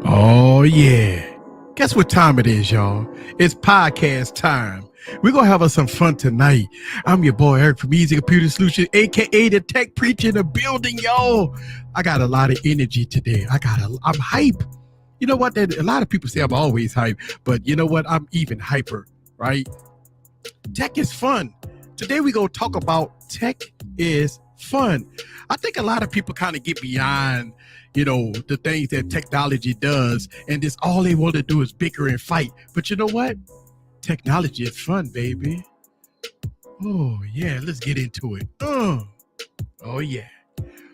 Oh, yeah. Guess what time it is, y'all? It's podcast time. We're going to have us some fun tonight. I'm your boy, Eric from Easy Computer Solution, a.k.a. the tech preacher in the building, y'all. I got a lot of energy today. I'm hype. You know what? A lot of people say I'm always hype, but you know what? I'm even hyper, right? Tech is fun. Today we're going to talk about tech is fun. I think a lot of people kind of get beyond, the things that technology does, and this all they want to do is bicker and fight. But you know what? Technology is fun, baby. Oh, yeah, let's get into it. Oh, yeah.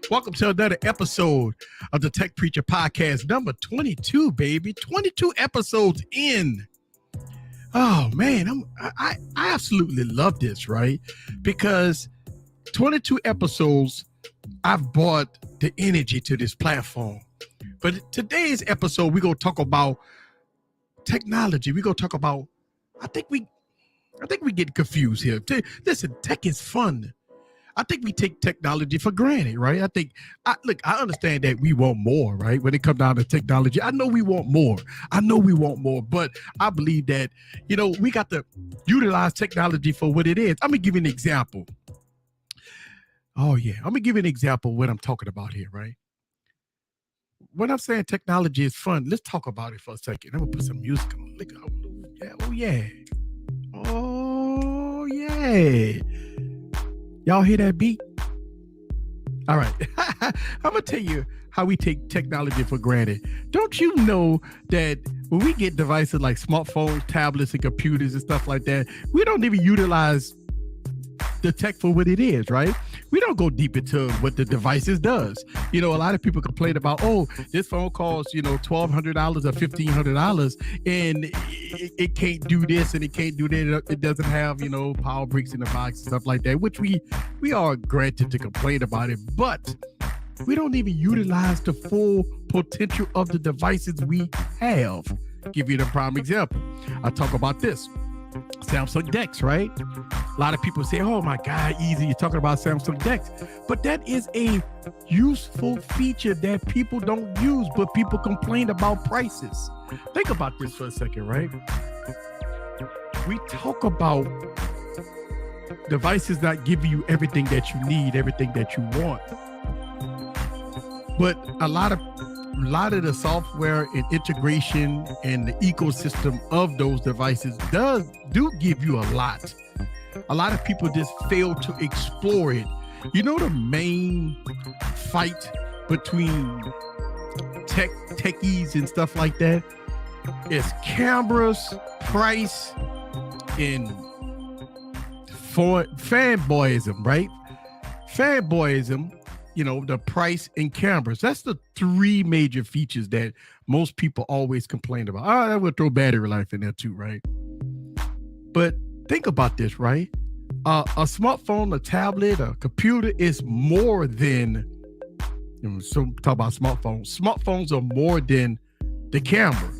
Welcome to another episode of the Tech Preacher Podcast, number 22, baby. 22 episodes in. Oh, man, I absolutely love this, right? Because 22 episodes, I've brought the energy to this platform. But today's episode, we're going to talk about technology. We're going to talk about, I think we get confused here. Listen, tech is fun. I think we take technology for granted, right? I understand that we want more, right? When it comes down to technology, I know we want more. But I believe that, we got to utilize technology for what it is. I'm going to give you an example. Oh, yeah. I'm going to give you an example of what I'm talking about here, right? When I'm saying technology is fun, let's talk about it for a second. I'm going to put some music on. Oh, yeah. Oh, yeah. Y'all hear that beat? All right. I'm going to tell you how we take technology for granted. Don't you know that when we get devices like smartphones, tablets, and computers and stuff like that, we don't even utilize the tech for what it is, right? We don't go deep into what the devices does. A lot of people complain about, this phone costs, $1,200 or $1,500 and it can't do this and it can't do that. It doesn't have, power bricks in the box and stuff like that, which we are granted to complain about it, but we don't even utilize the full potential of the devices we have. Give you the prime example. I talk about this. Samsung DeX, right? A lot of people say, oh my God, easy, you're talking about Samsung DeX. But that is a useful feature that people don't use, but people complain about prices. Think about this for a second, right? We talk about devices not giving you everything that you need, everything that you want. But a lot of the software and integration and the ecosystem of those devices do give you a lot. A lot of people just fail to explore it. The main fight between techies and stuff like that is cameras, price, and for fanboyism, right? Fanboyism. The price and cameras. That's the three major features that most people always complain about. I would throw battery life in there too, right? But think about this, right? A smartphone, a tablet, a computer is more than, so talk about smartphones. Smartphones are more than the camera.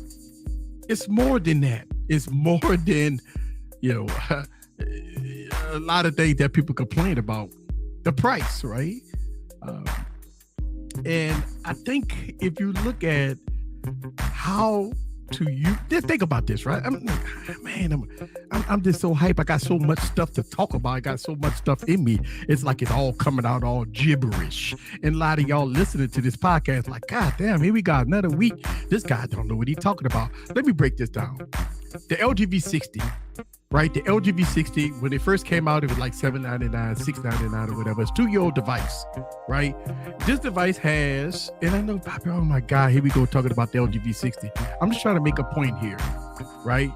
It's more than that. It's more than, a lot of things that people complain about. The price, right? And I think if you look at how to use, just think about this, right? I'm just so hype. I got so much stuff to talk about. I got so much stuff in me. It's like it's all coming out all gibberish. And a lot of y'all listening to this podcast like, God damn, here we got another week. This guy don't know what he's talking about. Let me break this down. The LG V60, right? The LG V60, when it first came out, it was like $799, $699 or whatever. It's a 2-year-old device, right? This device has, and I know, oh my God, here we go talking about the LG V60. I'm just trying to make a point here, right?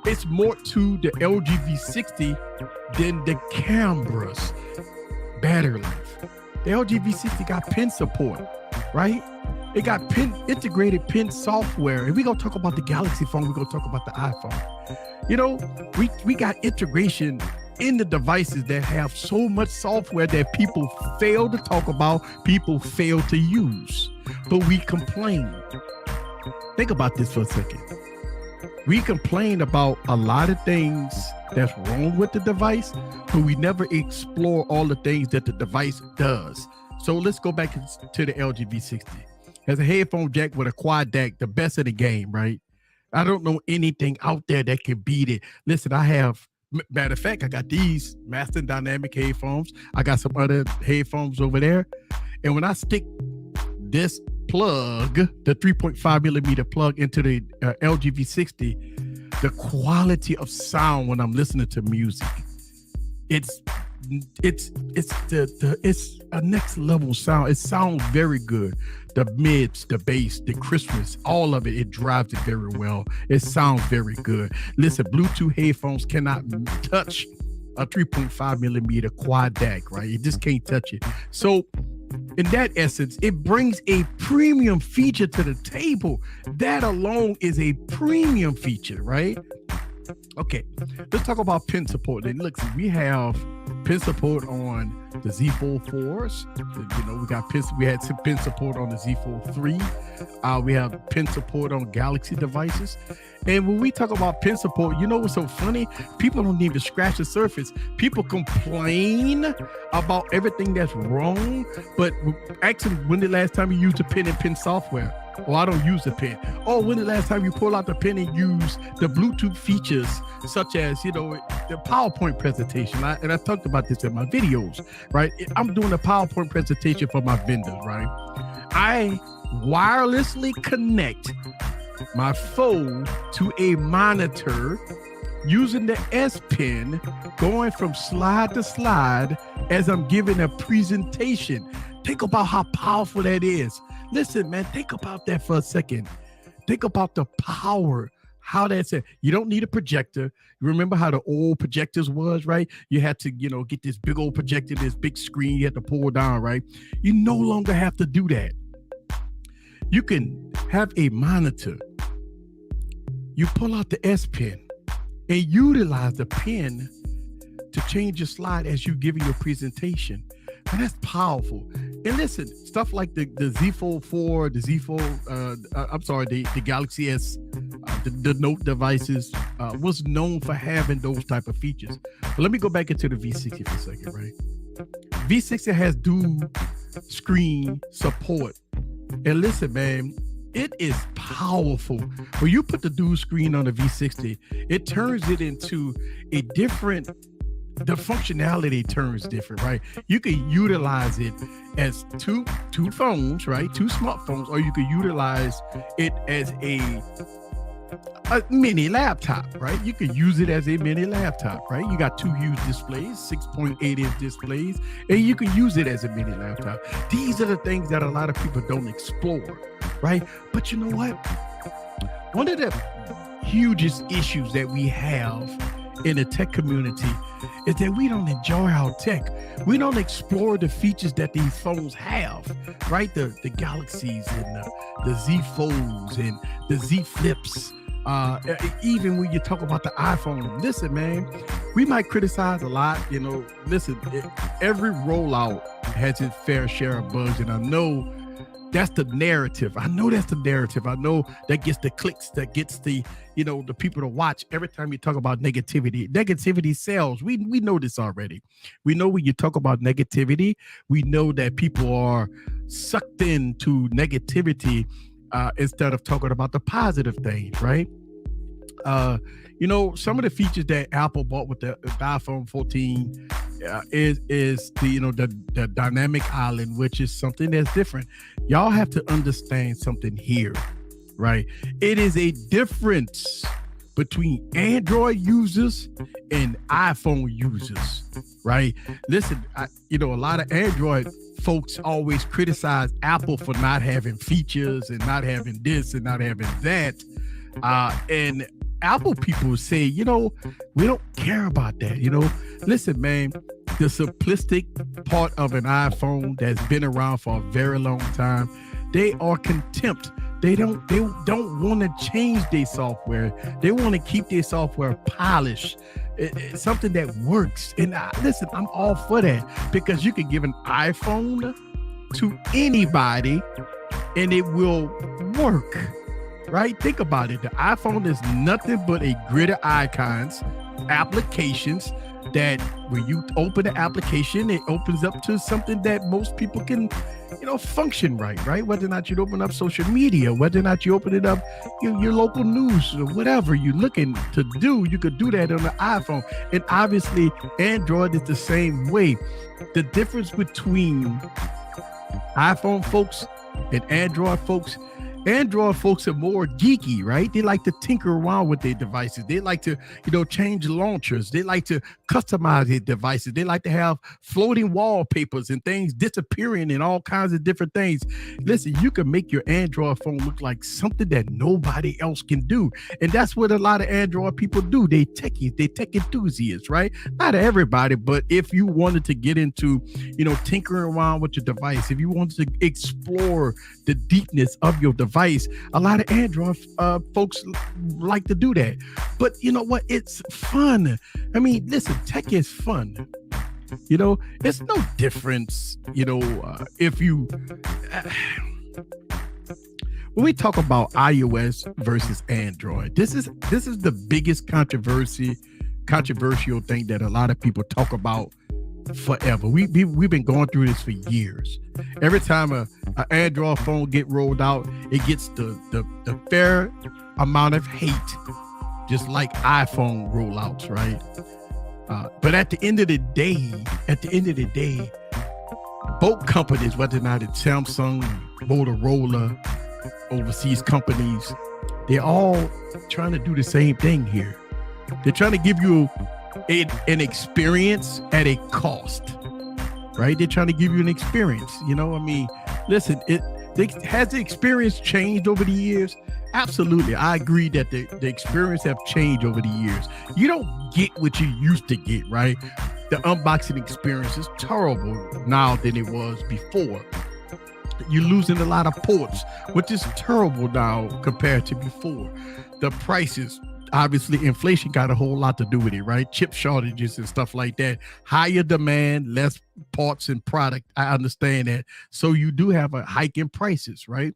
It's more to the LG V60 than the camera's battery life. The LG V60 got pen support, right? It got integrated pen software. And we're going to talk about the Galaxy phone. We're going to talk about the iPhone. We got integration in the devices that have so much software that people fail to talk about, people fail to use. But we complain. Think about this for a second. We complain about a lot of things that's wrong with the device, but we never explore all the things that the device does. So let's go back to the LG V60. has a headphone jack with a quad DAC, the best of the game, right? I don't know anything out there that can beat it. Listen, I have, matter of fact, I got these Master Dynamic headphones. I got some other headphones over there. And when I stick this plug, the 3.5 millimeter plug into the LG V60, the quality of sound when I'm listening to music, it's a next level sound. It sounds very good. The mids, the bass, the crispness, all of it, it drives it very well. It sounds very good. Listen, Bluetooth headphones cannot touch a 3.5 millimeter quad DAC, right? You just can't touch it. So in that essence, it brings a premium feature to the table. That alone is a premium feature, right? Okay, let's talk about pin support. And look, we have pin support on the Z Fold 4s. You know, we had some pin support on the Z Fold 3. We have pin support on Galaxy devices. And when we talk about pin support, you know what's so funny? People don't even scratch the surface. People complain about everything that's wrong, but actually, when the last time you used a pin and pin software? Oh, I don't use the pen. Oh, when the last time you pull out the pen and use the Bluetooth features, such as, you know, the PowerPoint presentation. And I talked about this in my videos, right? I'm doing a PowerPoint presentation for my vendor, right? I wirelessly connect my phone to a monitor using the S Pen, going from slide to slide as I'm giving a presentation. Think about how powerful that is. Listen, man, think about that for a second. Think about the power, how that's it. You don't need a projector. You remember how the old projectors was, right? You had to, you know, get this big old projector, this big screen you had to pull down, right? You no longer have to do that. You can have a monitor. You pull out the S Pen and utilize the pen to change your slide as you giving your presentation. And that's powerful. And listen, stuff like the Z Fold 4, the Z Fold, the Galaxy S, the Note devices was known for having those type of features. But let me go back into the V60 for a second, right? V60 has dual screen support. And listen, man, it is powerful. When you put the dual screen on the V60, it turns it into a different, the functionality turns different, right? You can utilize it as two phones, right? Two smartphones, or you could utilize it as a mini laptop, right? You could use it as a mini laptop, right? You got two huge displays, 6.8-inch displays, and you can use it as a mini laptop. These are the things that a lot of people don't explore, right? But you know what? One of the hugest issues that we have in the tech community is that we don't enjoy our tech. We don't explore the features that these phones have, right? The Galaxies and the Z Folds and the Z Flips. Even when you talk about the iPhone, listen, man, we might criticize a lot, you know. Listen, every rollout has its fair share of bugs, and I know that's the narrative. I know that's the narrative. I know that gets the clicks, that gets the, you know, the people to watch every time you talk about negativity. Negativity sells. We know this already. We know when you talk about negativity, we know that people are sucked into negativity instead of talking about the positive things, right? You know, some of the features that Apple bought with the iPhone 14 is the, you know, the dynamic island, which is something that's different. Y'all have to understand something here, right? It is a difference between Android users and iPhone users, right? Listen, you know, a lot of Android folks always criticize Apple for not having features and not having this and not having that. And Apple people say, you know, we don't care about that. You know, listen, man, the simplistic part of an iPhone that's been around for a very long time, they are contempt. They don't want to change their software. They want to keep their software polished. It's something that works. And listen, I'm all for that, because you can give an iPhone to anybody and it will work. Right? Think about it. The iPhone is nothing but a grid of icons, applications, that when you open the application, it opens up to something that most people can, function right? Whether or not you open up social media, whether or not you open it up, your local news or whatever you're looking to do, you could do that on the iPhone. And obviously, Android is the same way. The difference between iPhone folks and Android folks are more geeky, right? They like to tinker around with their devices. They like to, change launchers. They like to customize their devices. They like to have floating wallpapers and things disappearing and all kinds of different things. Listen, you can make your Android phone look like something that nobody else can do. And that's what a lot of Android people do. They techies, they tech enthusiasts, right? Not everybody, but if you wanted to get into, tinkering around with your device, if you wanted to explore the deepness of your device, a lot of Android folks like to do that. But you know what? It's fun. I mean, listen, tech is fun. It's no difference, if you... when we talk about iOS versus Android, this is the biggest controversial thing that a lot of people talk about forever. We've been going through this for years. Every time a Android phone get rolled out, it gets the fair amount of hate, just like iPhone rollouts, right? But at the end of the day, both companies, whether or not it's Samsung, Motorola, overseas companies, they're all trying to do the same thing here. They're trying to give you an experience at a cost, right? They're trying to give you an experience. Listen, has the experience changed over the years? Absolutely. I agree that the experience have changed over the years. You don't get what you used to get, right? The unboxing experience is terrible now than it was before. You're losing a lot of ports, which is terrible now compared to before. The prices, obviously, inflation got a whole lot to do with it, right? Chip shortages and stuff like that. Higher demand, less parts and product. I understand that. So you do have a hike in prices, right?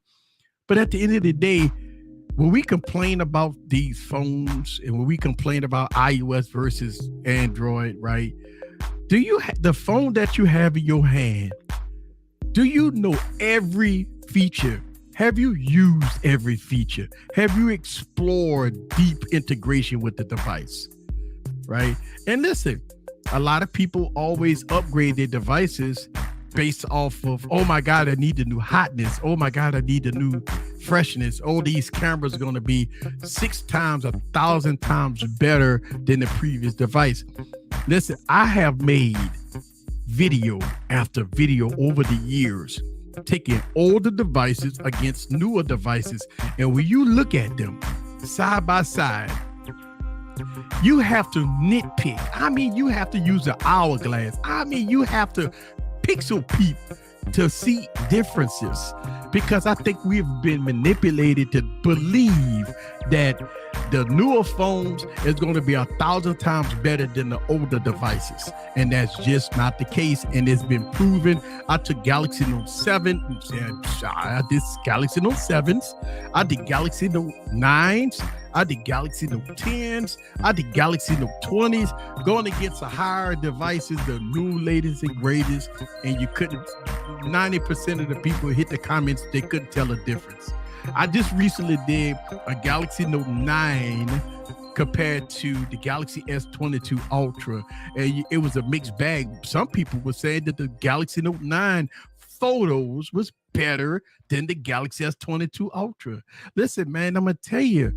But at the end of the day, when we complain about these phones and when we complain about iOS versus Android, right? Do you the phone that you have in your hand, do you know every feature? Have you used every feature? Have you explored deep integration with the device, right? And listen, a lot of people always upgrade their devices based off of, oh my God, I need the new hotness. Oh my God, I need the new freshness. Oh, these cameras are going to be 6 times, 1,000 times better than the previous device. Listen, I have made video after video over the years, taking older devices against newer devices. And when you look at them side by side, you have to nitpick. I mean, you have to use an hourglass. I mean, you have to pixel peep to see differences, because I think we've been manipulated to believe that the newer phones is going to be 1,000 times better than the older devices. And that's just not the case. And it's been proven. I took Galaxy Note 7, I did Galaxy Note 7s, I did Galaxy Note 9s, I did Galaxy Note 10s, I did Galaxy Note 20s, going against the higher devices, the new latest and greatest. And you couldn't, 90% of the people hit the comments, they couldn't tell a difference. I just recently did a Galaxy Note 9 compared to the Galaxy S22 Ultra, and it was a mixed bag. Some people were saying that the Galaxy Note 9 photos was better than the Galaxy S22 Ultra. Listen, man, I'm gonna tell you,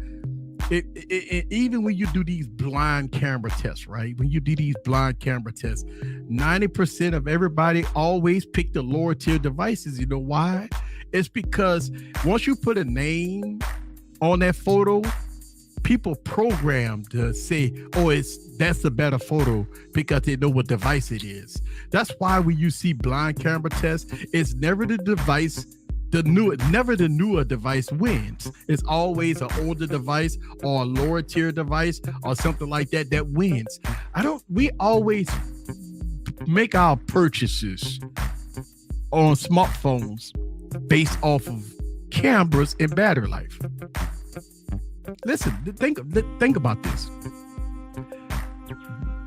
even when you do these blind camera tests, right? When you do these blind camera tests, 90% of everybody always pick the lower tier devices. You know why? It's because once you put a name on that photo, people program to say, oh, that's a better photo because they know what device it is. That's why when you see blind camera tests, it's never the device, never the newer device wins. It's always an older device or a lower tier device or something like that wins. We always make our purchases on smartphones based off of cameras and battery life. Listen, think about this.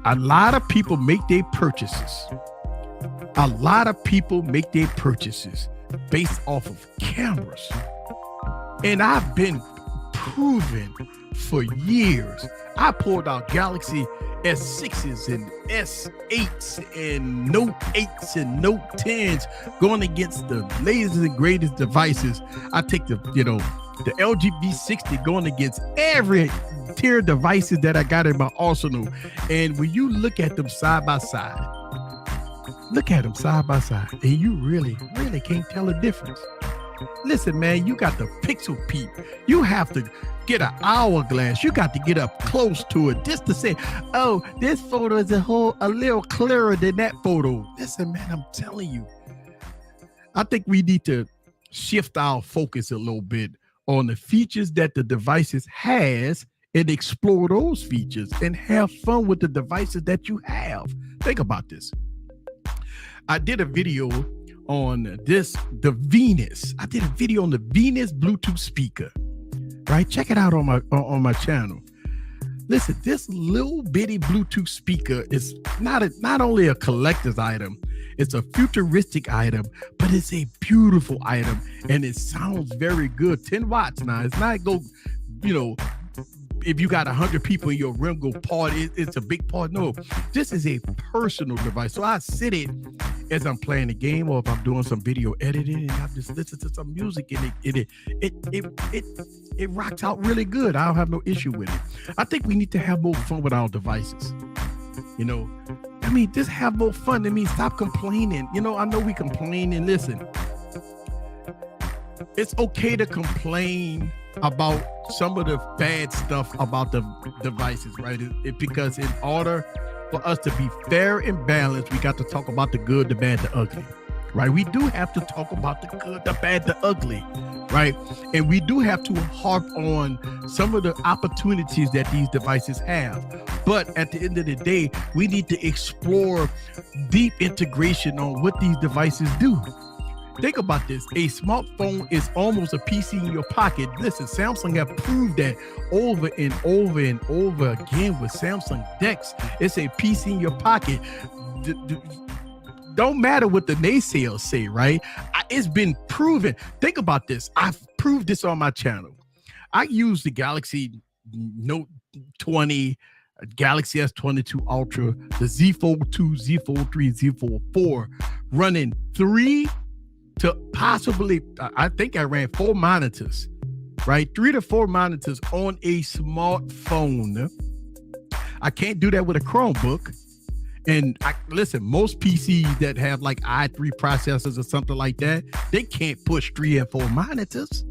A lot of people make their purchases. A lot of people make their purchases based off of cameras. And I've been proven for years. I pulled out Galaxy S6s and S8s and Note 8s and Note 10s going against the latest and greatest devices. I take the LG V60 going against every tier devices that I got in my arsenal. And when you look at them side by side, and you really, really can't tell a difference. Listen, man, you got the Pixel Peep. You have to get an hourglass. You got to get up close to it just to say, oh, this photo is a little clearer than that photo. Listen, man, I'm telling you, I think we need to shift our focus a little bit on the features that the devices has and explore those features and have fun with the devices that you have. Think about this. I did a video on the Venus. I did a video on the Venus Bluetooth speaker, right? Check it out on my channel. Listen, this little bitty Bluetooth speaker is not only a collector's item, it's a futuristic item, but it's a beautiful item and it sounds very good. 10 watts now. It's not if you got 100 people in your room go party, it's a big party. No, this is a personal device. So I sit it as I'm playing the game or if I'm doing some video editing and I just listen to some music and it rocks out really good. I don't have no issue with it. I think we need to have more fun with our devices. Just have more fun. Stop complaining. I know we complain, and listen, it's okay to complain about some of the bad stuff about the devices, right? Because in order for us to be fair and balanced, we got to talk about the good, the bad, the ugly, right? We do have to talk about the good, the bad, the ugly, right? And we do have to harp on some of the opportunities that these devices have. But at the end of the day, we need to explore deep integration on what these devices do. Think about this. A smartphone is almost a PC in your pocket. Listen, Samsung have proved that over and over and over again with Samsung DeX. It's a PC in your pocket. Don't matter what the naysayers say, right? It's been proven. Think about this. I've proved this on my channel. I use the Galaxy Note 20, Galaxy S22 Ultra, the Z Fold 2, Z Fold 3, Z Fold 4, running 3 to possibly, I think I ran 4 monitors, right? 3 to 4 monitors on a smartphone. I can't do that with a Chromebook. And listen, most PCs that have like i3 processors or something like that, they can't push 3 and 4 monitors.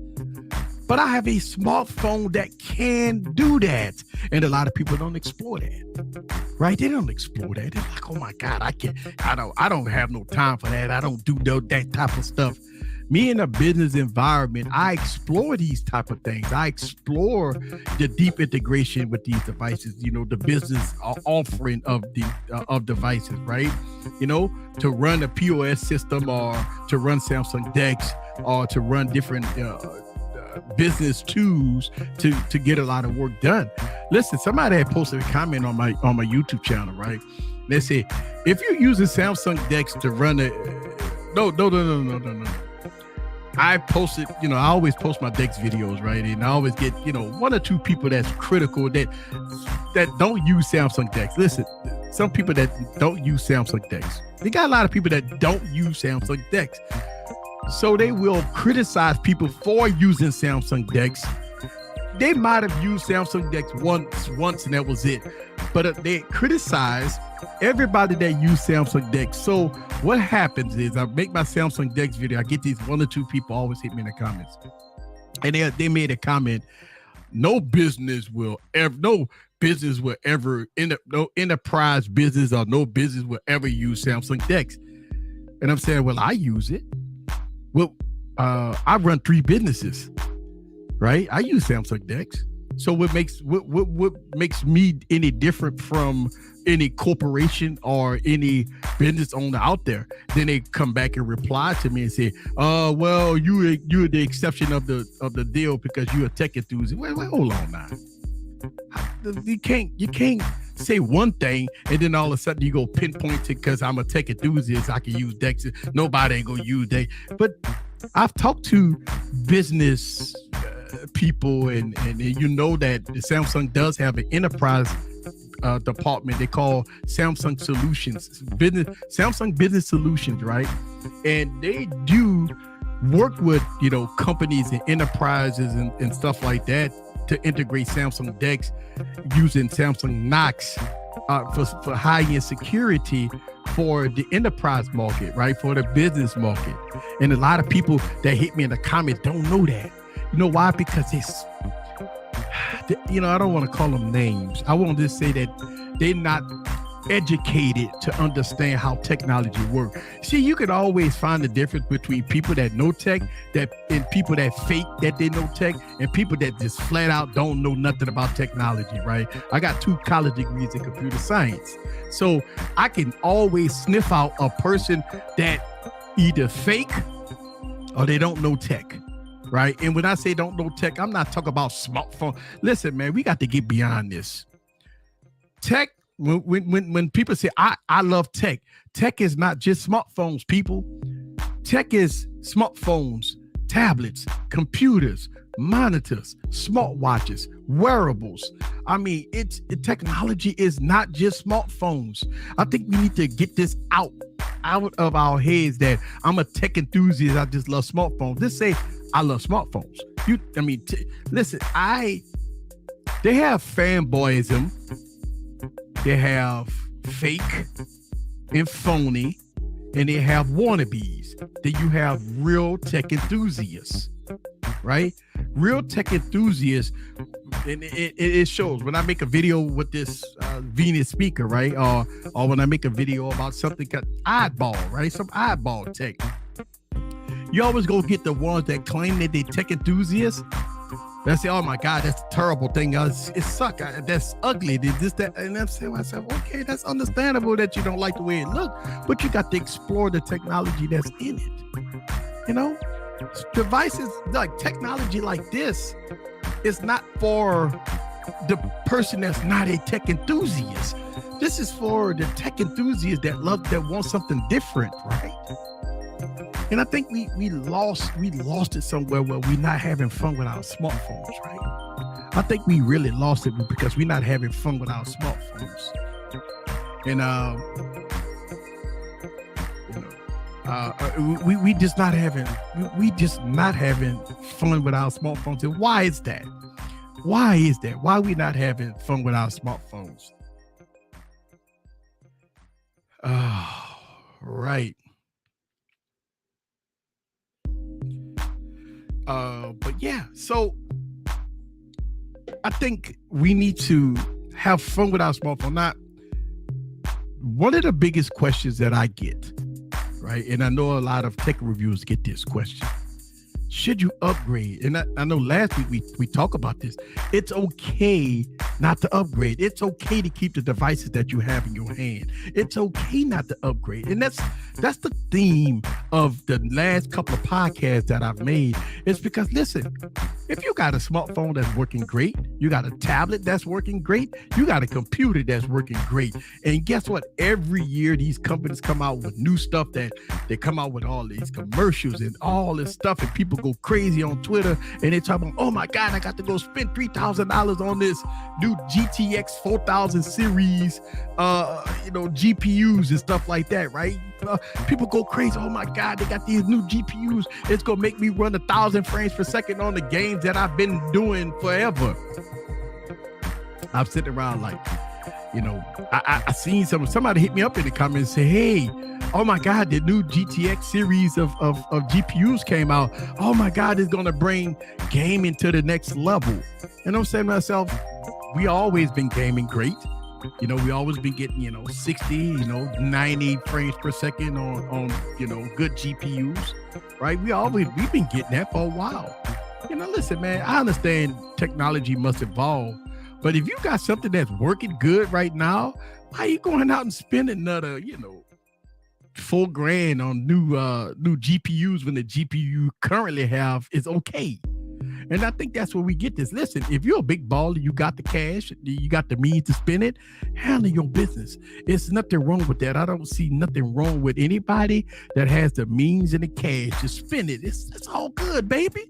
But I have a smartphone that can do that. And a lot of people don't explore that, right? They don't explore that. They're like, oh my God, I don't have no time for that. I don't do that type of stuff. Me in a business environment, I explore these type of things. I explore the deep integration with these devices, the business offering of devices, right? To run a POS system or to run Samsung DeX or to run different business tools to get a lot of work done. Listen, somebody had posted a comment on my YouTube channel, right? They say, if you're using Samsung DeX to run no. I posted, I always post my DeX videos, right? And I always get, 1 or 2 people that's critical that don't use Samsung DeX. Listen, some people that don't use Samsung DeX. They got a lot of people that don't use Samsung DeX. So they will criticize people for using Samsung DeX. They might have used Samsung DeX once and that was it. But they criticize everybody that use Samsung DeX. So what happens is I make my Samsung DeX video. I get these 1 or 2 people always hit me in the comments. And they made a comment, no enterprise business or no business will ever use Samsung DeX. And I'm saying, well, I use it. Well, I run 3 businesses, right? I use Samsung DeX. So what makes me any different from any corporation or any business owner out there? Then they come back and reply to me and say, well, you're the exception of the deal because you're a tech enthusiast. Wait, hold on now. You can't say one thing, and then all of a sudden you go pinpoint it because I'm a tech enthusiast. I can use DeX. Nobody ain't gonna use DeX. But I've talked to business people, and you know that Samsung does have an enterprise department they call Samsung Solutions, Samsung Business Solutions, right? And they do work with, companies and enterprises and stuff like that to integrate Samsung DeX using Samsung Knox for high-end security for the enterprise market, right? For the business market. And a lot of people that hit me in the comments don't know that. You know why? Because it's, I don't want to call them names. I want to just say that they're not educated to understand how technology works. See, you can always find the difference between people that know tech and people that fake that they know tech, and people that just flat out don't know nothing about technology, right? I got 2 college degrees in computer science. So I can always sniff out a person that either fake or they don't know tech, right? And when I say don't know tech, I'm not talking about smartphone. Listen, man, we got to get beyond this. Tech, when people say I love tech is not just smartphones, people. Tech is smartphones, tablets, computers, monitors, smartwatches, wearables. I mean, technology is not just smartphones. I think we need to get this out of our heads that I'm a tech enthusiast. I just love smartphones. Just say I love smartphones. Listen, they have fanboyism. They have fake and phony, and they have wannabes. Then you have real tech enthusiasts, right? Real tech enthusiasts, and it shows when I make a video with this Venus speaker, right? Or when I make a video about something called oddball, right? Some oddball tech. You always go get the ones that claim that they tech enthusiasts. They say, oh my God, that's a terrible thing. It sucks. That's ugly. This, that. And I'm saying, okay, that's understandable that you don't like the way it looks, but you got to explore the technology that's in it. Devices like technology like this is not for the person that's not a tech enthusiast. This is for the tech enthusiast that want something different, right? And I think we lost it somewhere where we're not having fun with our smartphones, right? I think we really lost it because we're not having fun with our smartphones. And we just not having fun with our smartphones. And why is that? Why is that? Why are we not having fun with our smartphones? Oh, right. But yeah, so I think we need to have fun with our smartphone. Now, one of the biggest questions that I get, right, and I know a lot of tech reviewers get this question: should you upgrade? And I know last week we talked about this. It's okay not to upgrade. It's okay to keep the devices that you have in your hand. It's okay not to upgrade. And that's the theme of the last couple of podcasts that I've made. It's because, listen, if you got a smartphone that's working great, you got a tablet that's working great, you got a computer that's working great. And guess what? Every year these companies come out with new stuff that they come out with all these commercials and all this stuff, and people go crazy on Twitter and they talk about, oh my God, I got to go spend $3,000 on this new GTX 4000 series, GPUs and stuff like that, right? People go crazy. Oh my God, they got these new GPUs. It's gonna make me run 1,000 frames per second on the games that I've been doing forever. I'm sitting around like, I seen somebody hit me up in the comments and say, hey, oh my God, the new GTX series of GPUs came out. Oh my God, it's gonna bring gaming to the next level. And I'm saying to myself, we always been gaming great. We always been getting, 60, 90 frames per second on good GPUs, right? We've been getting that for a while. Listen, man, I understand technology must evolve, but if you got something that's working good right now, why are you going out and spending another, $4,000 on new GPUs when the GPU you currently have is okay? And I think that's where we get this. Listen, if you're a big baller, you got the cash, you got the means to spend it, handle your business. It's nothing wrong with that. I don't see nothing wrong with anybody that has the means and the cash to spend it. It's all good, baby.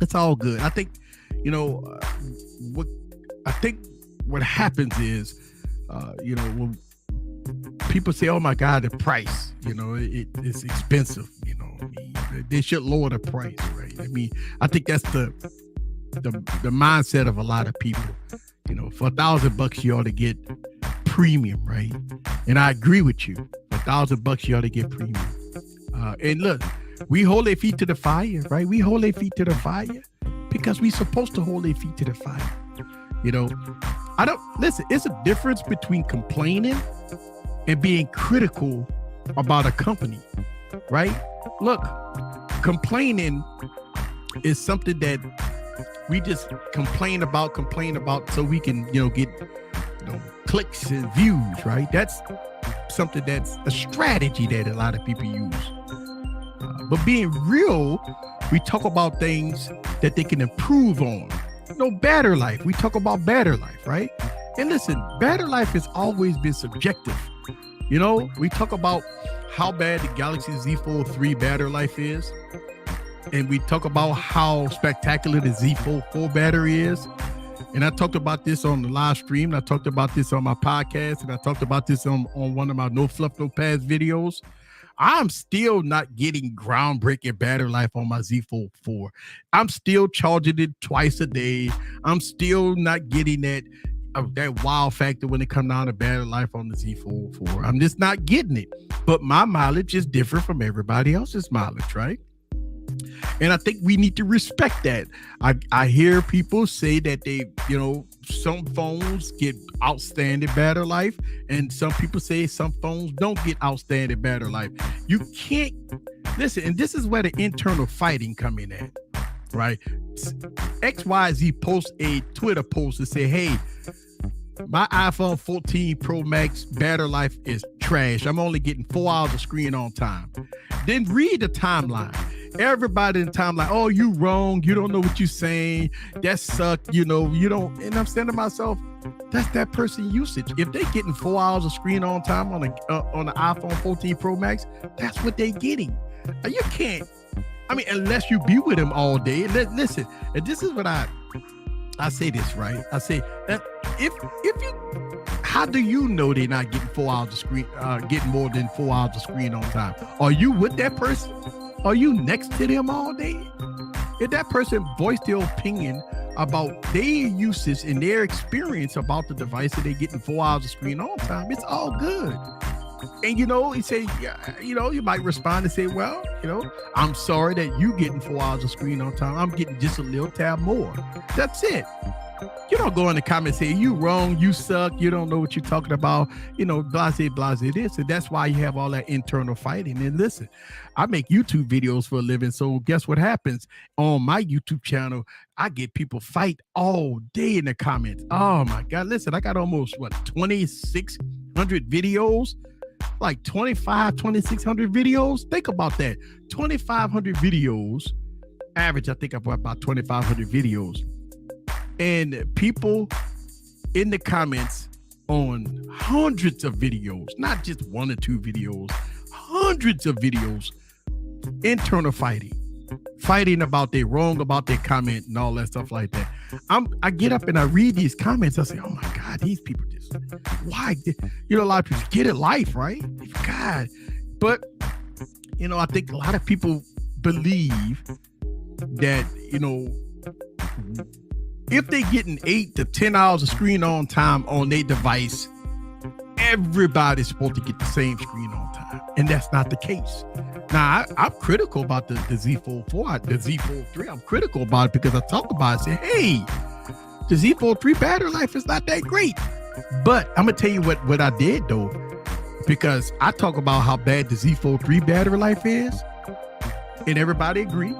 It's all good. I think, what happens is, when people say, "Oh my God, the price," it's expensive. They should lower the price, right? I mean, I think that's the mindset of a lot of people. For $1,000, you ought to get premium, right? And I agree with you. For $1,000, you ought to get premium. And look, we hold their feet to the fire, right? We hold their feet to the fire because we're supposed to hold their feet to the fire. Listen, it's a difference between complaining and being critical about a company, right? Look, complaining is something that we just complain about so we can, get clicks and views, right? That's something that's a strategy that a lot of people use. But being real, we talk about things that they can improve on. Better life. We talk about better life, right? And listen, better life has always been subjective. We talk about how bad the Galaxy Z Fold 3 battery life is. And we talk about how spectacular the Z Fold 4 battery is. And I talked about this on the live stream. And I talked about this on my podcast. And I talked about this on one of my No Fluff No Pads videos. I'm still not getting groundbreaking battery life on my Z Fold 4. I'm still charging it twice a day. I'm still not getting that wow factor when it comes down to battery life on the Z Fold 4. I'm just not getting it. But my mileage is different from everybody else's mileage, right? And I think we need to respect that. I hear people say that some phones get outstanding battery life, and some people say some phones don't get outstanding battery life. You can't listen, and this is where the internal fighting come in at, right? XYZ posts a Twitter post to say, "Hey, my iPhone 14 Pro Max battery life is trash. I'm only getting 4 hours of screen on time." Then read the timeline. Everybody in the timeline, "Oh, you wrong. You don't know what you're saying. That sucked. You don't." And I'm saying to myself, that's that person usage. If they're getting 4 hours of screen on time on the iPhone 14 Pro Max, that's what they're getting. You can't. I mean, unless you be with them all day. Listen, and this is what I say this, right? I say that if you, how do you know they're not getting 4 hours of screen, getting more than 4 hours of screen on time? Are you with that person? Are you next to them all day? If that person voiced their opinion about their usage and their experience about the device that they're getting 4 hours of screen on time, it's all good. And he say, you might respond and say, "Well, I'm sorry that you getting 4 hours of screen on time. I'm getting just a little tab more." That's it. You don't go in the comments and say, "You wrong, you suck, you don't know what you're talking about," blase this. And that's why you have all that internal fighting. And listen, I make YouTube videos for a living. So guess what happens on my YouTube channel? I get people fight all day in the comments. Oh my God. Listen, I got almost 2,600 videos, like 2,600 videos. Think about that. 2,500 videos average. I think I've got about 2,500 videos. And people in the comments on hundreds of videos, not just one or two videos, hundreds of videos, internal fighting about they wrong about their comment and all that stuff like that. I get up and I read these comments. I say, "Oh my God, these people just, why?" A lot of people get it life, right? God. But, I think a lot of people believe that, if they're getting 8 to 10 hours of screen on time on their device, everybody's supposed to get the same screen on time. And that's not the case. Now, I'm critical about the Z Fold 4, the Z Fold 3. I'm critical about it because I talk about it and say, "Hey, the Z Fold 3 battery life is not that great." But I'm going to tell you what I did, though, because I talk about how bad the Z Fold 3 battery life is. And everybody agree.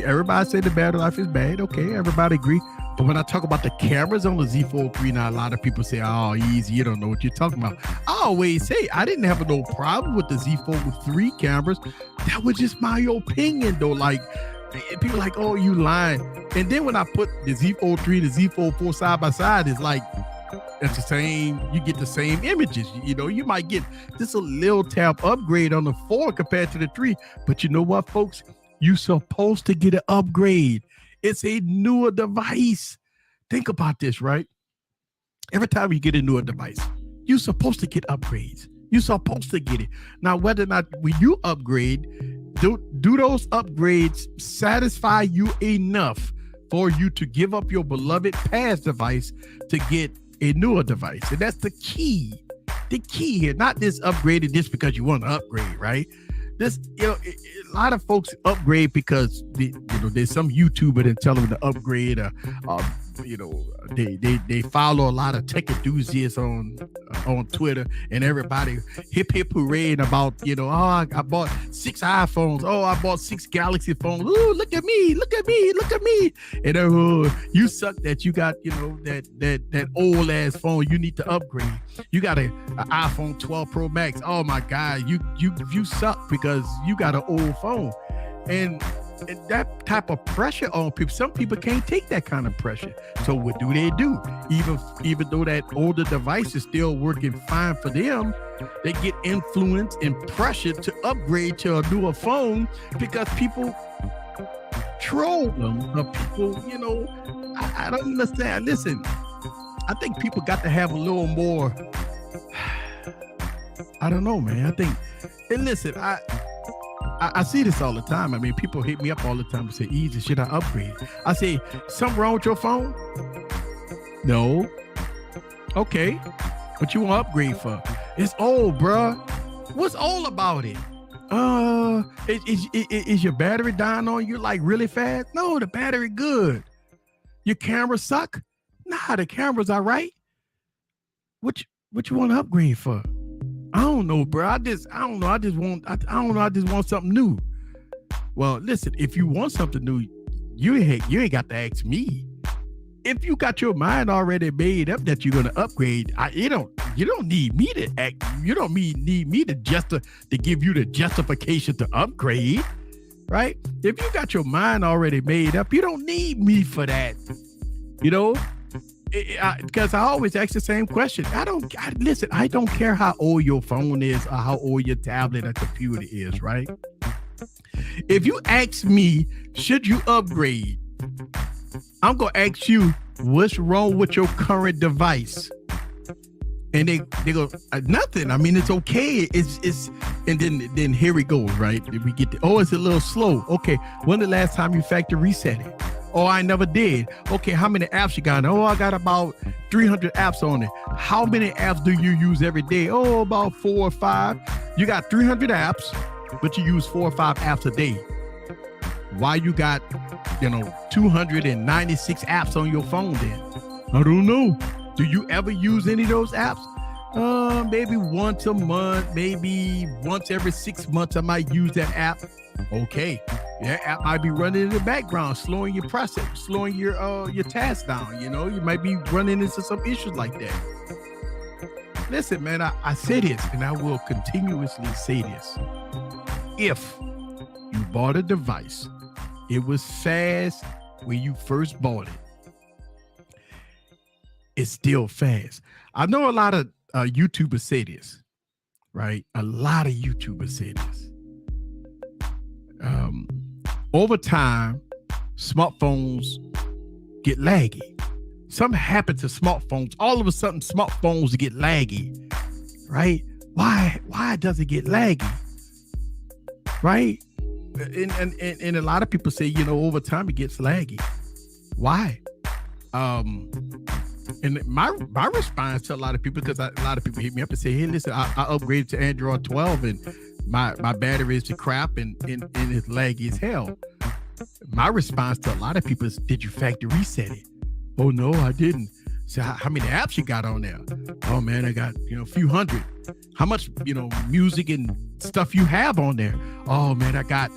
Everybody say the battery life is bad. Okay, everybody agree. But when I talk about the cameras on the Z Fold 3, now a lot of people say, "Oh, easy, you don't know what you're talking about." I always say I didn't have no problem with the Z Fold 3 cameras. That was just my opinion, though. Like, And people like, oh, you lying. And then when I put the Z Fold 3 and the Z Fold 4 side by side, it's like, it's the same, you get the same images. You know, you might get just a little tab upgrade on the 4 compared to the 3. But you know what, folks? You're supposed to get an upgrade. It's a newer device. Think about this, right? Every time you get a newer device, you're supposed to get upgrades. You're supposed to get it. Now, whether or not when you upgrade, do those upgrades satisfy you enough for you to give up your beloved past device to get a newer device? And that's the key. The key here, not this upgraded just because you want to upgrade, right? This, a lot of folks upgrade because there's some YouTuber that tell them to upgrade. They follow a lot of tech enthusiasts on Twitter, and everybody hip hooray about I bought 6 iPhones. Oh, I bought 6 Galaxy phones. Ooh, look at me, and you suck that you got that old ass phone. You need to upgrade. You got an iPhone 12 Pro Max. Oh my God, you suck because you got an old phone, and that type of pressure on people. Some people can't take that kind of pressure. So what do? Even though that older device is still working fine for them, they get influenced and pressured to upgrade to a newer phone because people troll them. Or people, I don't understand. Listen, I think people got to have a little more. I don't know, man. And listen, I see this all the time. I mean, people hit me up all the time and say, Easy, should I upgrade? I say, something wrong with your phone? No. Okay. What you want to upgrade for? It's old, bruh. What's old about it? Is your battery dying on you like really fast? No, the battery good. Your camera suck? Nah, the camera's all right. What you want to upgrade for? I don't know, bro. I just want something new. Well, listen, if you want something new, you ain't got to ask me. If you got your mind already made up that you're gonna upgrade, you don't need me to act. You don't need me to give you the justification to upgrade, right? If you got your mind already made up, you don't need me for that. Because I always ask the same question. I don't care how old your phone is or how old your tablet or computer is, right? If you ask me, should you upgrade? I'm going to ask you, what's wrong with your current device? And they go, nothing. I mean, it's okay. It's and then here it goes, right? We get it's a little slow. Okay, when the last time you factory reset it? Oh, I never did. Okay, how many apps you got? Oh, I got about 300 apps on it. How many apps do you use every day? Oh, about 4 or 5. You got 300 apps, but you use 4 or 5 apps a day. Why you got, 296 apps on your phone then? I don't know. Do you ever use any of those apps? Maybe once a month, maybe once every 6 months I might use that app. Okay, that app might be running in the background, slowing your process, slowing your tasks down. You might be running into some issues like that. Listen, man, I say this, and I will continuously say this. If you bought a device, it was fast when you first bought it, it's still fast. I know a lot of YouTubers say this, right? A lot of YouTubers say this. Over time, smartphones get laggy. Something happened to smartphones. All of a sudden, smartphones get laggy, right? Why does it get laggy, right? And a lot of people say, over time it gets laggy. Why? And my response to a lot of people, because a lot of people hit me up and say, hey, listen, I upgraded to Android 12 and my battery is crap and it's laggy as hell. My response to a lot of people is, did you factory reset it? Oh, no, I didn't. So how many apps you got on there? Oh, man, I got, a few hundred. How much, music and stuff you have on there? Oh, man, I got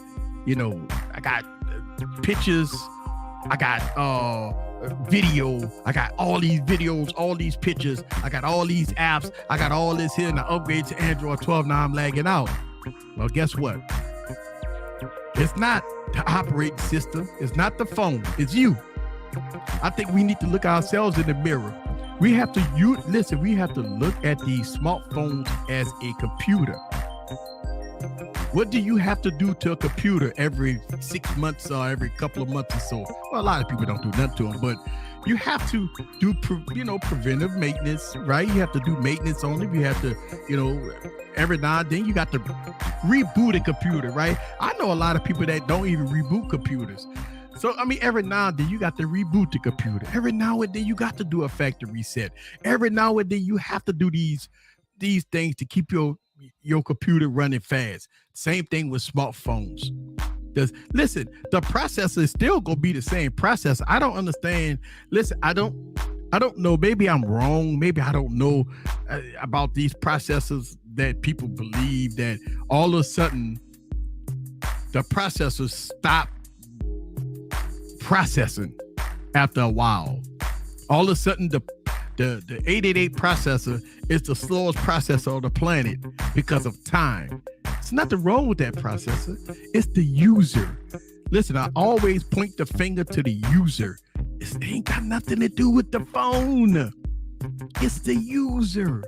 pictures. I got video. I got all these videos, all these pictures. I got all these apps. I got all this here, and I upgrade to Android 12. Now I'm lagging out. Well, guess what? It's not the operating system. It's not the phone. It's you. I think we need to look ourselves in the mirror. We have to we have to look at these smartphones as a computer. What do you have to do to a computer every 6 months or every couple of months or so? Well, a lot of people don't do nothing to them, but you have to do, preventive maintenance, right? You have to do maintenance on it. You have to, every now and then you got to reboot a computer, right? I know a lot of people that don't even reboot computers. So, every now and then you got to reboot the computer. Every now and then you got to do a factory reset. Every now and then you have to do these things to keep your computer running fast. Same thing with smartphones. Listen, the processor is still gonna be the same processor. I don't understand. Listen, I don't know. Maybe I'm wrong. Maybe I don't know about these processors that people believe that all of a sudden the processors stop processing after a while. All of a sudden the 888 processor is the slowest processor on the planet because of time. There's nothing wrong with that processor. It's the user. Listen, I always point the finger to the user. It ain't got nothing to do with the phone. It's the user.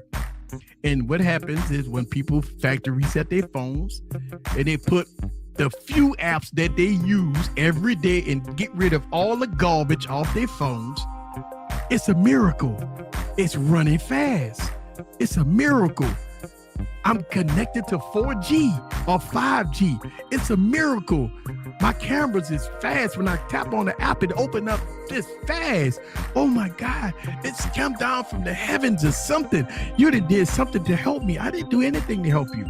And what happens is when people factory reset their phones and they put the few apps that they use every day and get rid of all the garbage off their phones, it's a miracle. It's running fast. It's a miracle. I'm connected to 4G or 5G. It's a miracle. My cameras is fast. When I tap on the app, it open up this fast. Oh my God, it's come down from the heavens or something. You did something to help me. I didn't do anything to help you.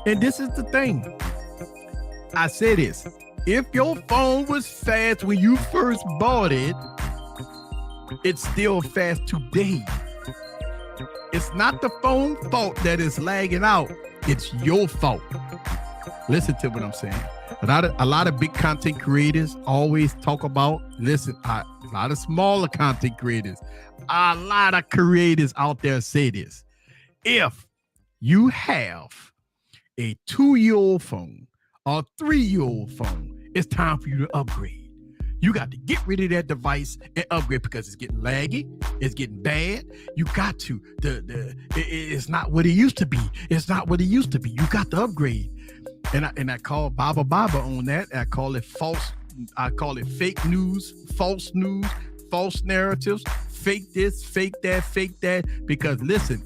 And this is the thing. I say this. If your phone was fast when you first bought it, it's still fast today. It's not the phone fault that is lagging out. It's your fault. Listen to what I'm saying. A lot of big content creators always talk about, a lot of smaller content creators, a lot of creators out there say this. If you have a 2-year-old phone or 3-year-old phone, it's time for you to upgrade. You got to get rid of that device and upgrade because it's getting laggy. It's getting bad. You got to. It's not what it used to be. It's not what it used to be. You got to upgrade. And I call Baba on that. I call it false. I call it fake news, false narratives, fake this, fake that. Because listen,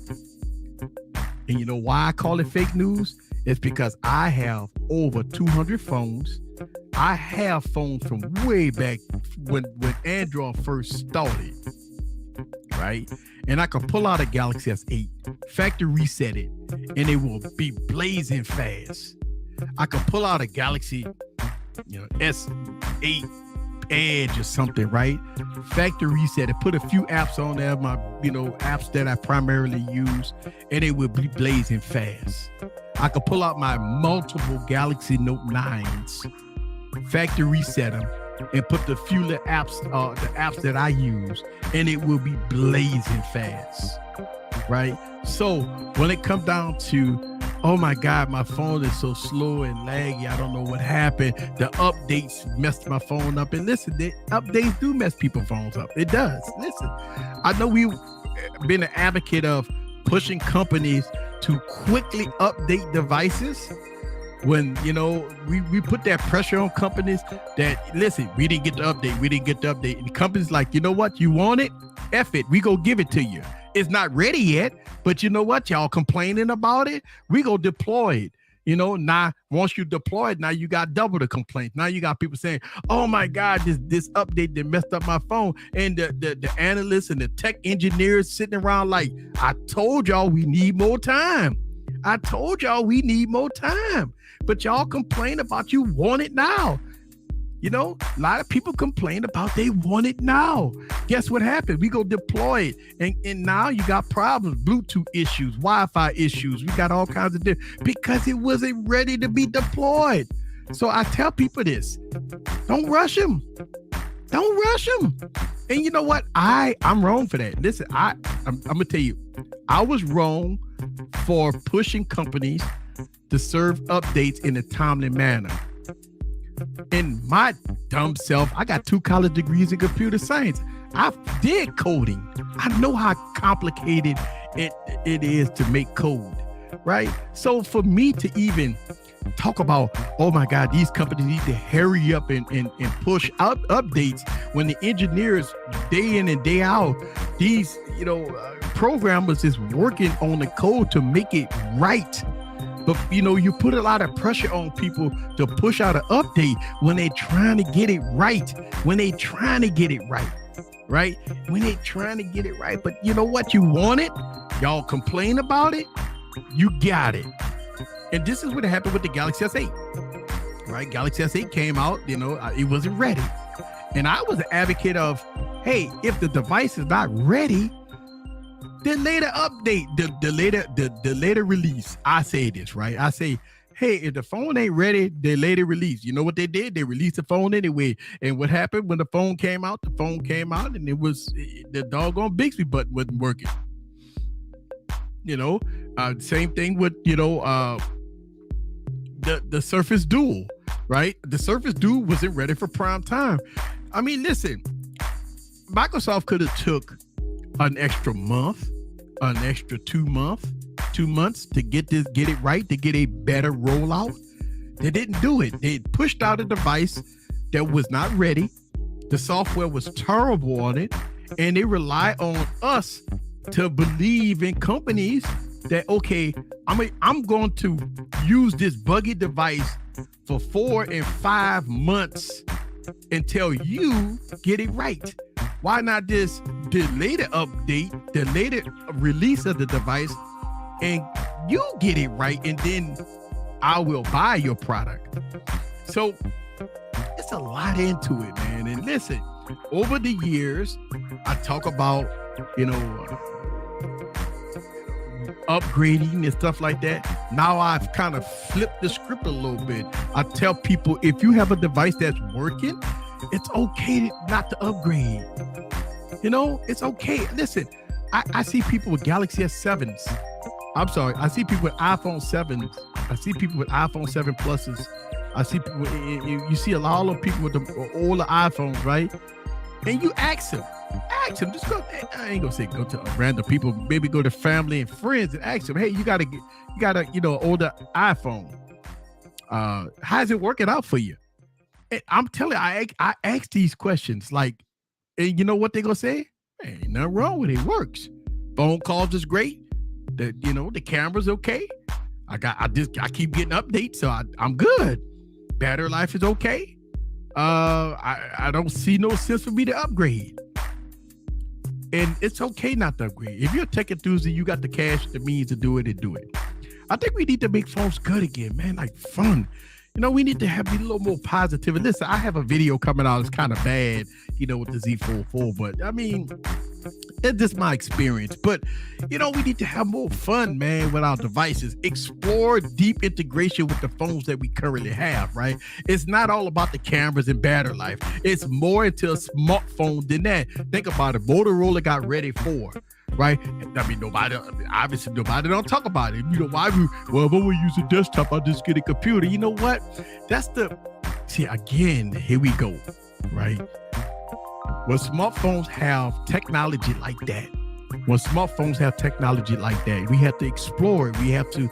and you know why I call it fake news? It's because I have over 200 phones. I have phones from way back when Android first started, right? And I can pull out a Galaxy S8, factory reset it, and it will be blazing fast. I can pull out a Galaxy, S8 Edge or something, right? Factory reset it, put a few apps on there, my apps that I primarily use, and it will be blazing fast. I could pull out my multiple Galaxy Note 9s, factory reset them, and put the few little apps, the apps that I use, and it will be blazing fast, right? So when it comes down to, oh my God, my phone is so slow and laggy, I don't know what happened. The updates messed my phone up. And listen, the updates do mess people's phones up. It does. Listen, I know we've been an advocate of pushing companies to quickly update devices when, we put that pressure on companies that, listen, we didn't get the update. And the company's like, you know what? You want it? F it. We go give it to you. It's not ready yet, but you know what? Y'all complaining about it? We go deploy it. Now once you deploy it, now you got double the complaints. Now you got people saying, oh my God, this update that messed up my phone. And the analysts and the tech engineers sitting around like, I told y'all we need more time. But y'all complain about you want it now. A lot of people complain about they want it now. Guess what happened? We go deploy it. And now you got problems, Bluetooth issues, Wi-Fi issues. We got all kinds of different, because it wasn't ready to be deployed. So I tell people this, don't rush them. And you know what? I'm wrong for that. Listen, I'm going to tell you, I was wrong for pushing companies to serve updates in a timely manner. In my dumb self, I got 2 college degrees in computer science. I did coding. I know how complicated it is to make code, right? So for me to even talk about, oh my God, these companies need to hurry up and push out updates when the engineers day in and day out, these programmers is working on the code to make it right. But you put a lot of pressure on people to push out an update when they're trying to get it right. When they trying to get it right. But you know what? You want it. Y'all complain about it. You got it. And this is what happened with the Galaxy S8. Right? Galaxy S8 came out. It wasn't ready. And I was an advocate of, hey, if the device is not ready, delay the update, the later release. I say this, right? I say, hey, if the phone ain't ready, delay the release. You know what they did? They released the phone anyway. And what happened when the phone came out? The phone came out and it was the doggone Bixby button wasn't working. Same thing with the Surface Duo, right? The Surface Duo wasn't ready for prime time. I mean, listen, Microsoft could have took an extra month, an extra 2 months to get it right, to get a better rollout. They didn't do it. They pushed out a device that was not ready. The software was terrible on it, and they rely on us to believe in companies that, okay, I'm going to use this buggy device for 4 and 5 months until you get it right. Why not just delay the update, delay the release of the device, and you get it right, and then I will buy your product. So it's a lot into it, man. And listen, over the years, I talk about, upgrading and stuff like that. Now I've kind of flipped the script a little bit. I tell people, if you have a device that's working, it's okay not to upgrade. It's okay. Listen, I see people with Galaxy S7s. I'm sorry. I see people with iPhone 7s. I see people with iPhone 7 Pluses. I see people, you see a lot of people with the older iPhones, right? And you ask them, just go, I ain't gonna say go to random people, maybe go to family and friends and ask them, hey, you got older iPhone. How's it working out for you? And I'm telling you, I ask these questions, like, and you know what they gonna say? Hey, ain't nothing wrong with it. It works. Phone calls is great. The camera's okay. I keep getting updates, so I'm good. Battery life is okay. I don't see no sense for me to upgrade. And it's okay not to upgrade. If you're a tech enthusiast, you got the cash, the means to do it, and do it. I think we need to make phones good again, man, like fun. We need to be a little more positive. And listen, I have a video coming out. It's kind of bad, with the Z44, but I mean, it's just my experience. But, we need to have more fun, man, with our devices. Explore deep integration with the phones that we currently have, right? It's not all about the cameras and battery life. It's more into a smartphone than that. Think about it. Motorola got ready for, right? I mean, nobody don't talk about it. Why if I want to use a desktop, I'll just get a computer. You know what? See, again, here we go, right? When smartphones have technology like that, we have to explore it. We have to